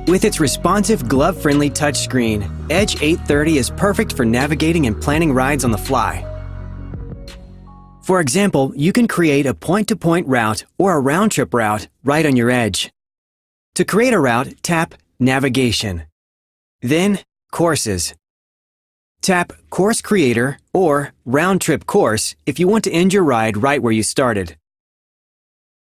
With its responsive, glove-friendly touchscreen, Edge 830 is perfect for navigating and planning rides on the fly. For example, you can create a point-to-point route or a round-trip route right on your Edge. To create a route, tap Navigation. Then, Courses. Tap Course Creator or Round Trip Course if you want to end your ride right where you started.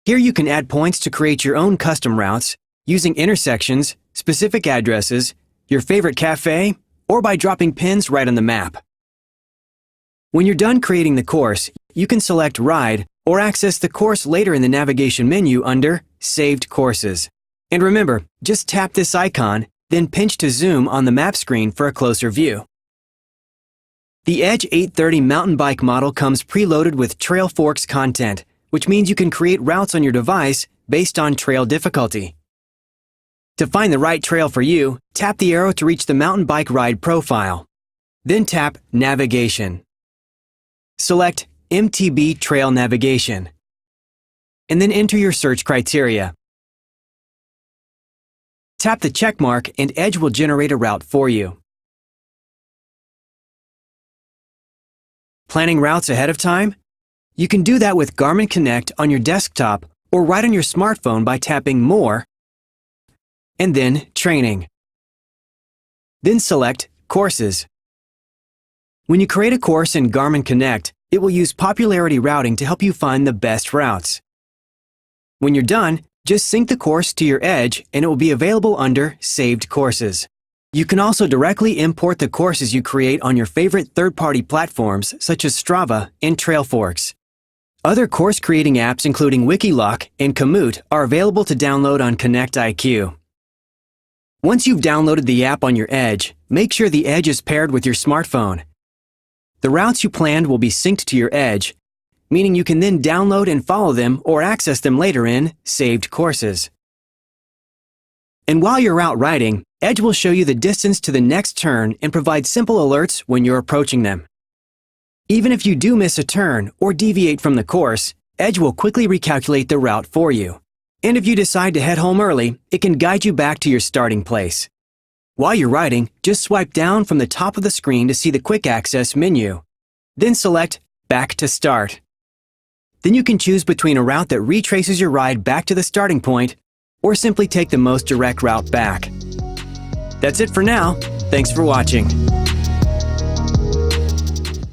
Here you can add points to create your own custom routes using intersections, specific addresses, your favorite cafe, or by dropping pins right on the map. When you're done creating the course, you can select Ride or access the course later in the navigation menu under Saved Courses. And remember, just tap this icon, then pinch to zoom on the map screen for a closer view. The Edge 830 mountain bike model comes preloaded with Trail Forks content, which means you can create routes on your device based on trail difficulty. To find the right trail for you, tap the arrow to reach the mountain bike ride profile. Then tap Navigation. Select MTB Trail Navigation, and then enter your search criteria. Tap the check mark and Edge will generate a route for you. Planning routes ahead of time? You can do that with Garmin Connect on your desktop or right on your smartphone by tapping More and then Training. Then select Courses. When you create a course in Garmin Connect, it will use popularity routing to help you find the best routes. When you're done, just sync the course to your Edge and it will be available under Saved Courses. You can also directly import the courses you create on your favorite third-party platforms such as Strava and Trailforks. Other course-creating apps including Wikiloc and Komoot are available to download on Connect IQ. Once you've downloaded the app on your Edge, make sure the Edge is paired with your smartphone. The routes you planned will be synced to your Edge, meaning you can then download and follow them or access them later in Saved Courses. And while you're out riding, Edge will show you the distance to the next turn and provide simple alerts when you're approaching them. Even if you do miss a turn or deviate from the course, Edge will quickly recalculate the route for you. And if you decide to head home early, it can guide you back to your starting place. While you're riding, just swipe down from the top of the screen to see the Quick Access menu. Then select Back to Start. Then you can choose between a route that retraces your ride back to the starting point or simply take the most direct route back. That's it for now. Thanks for watching.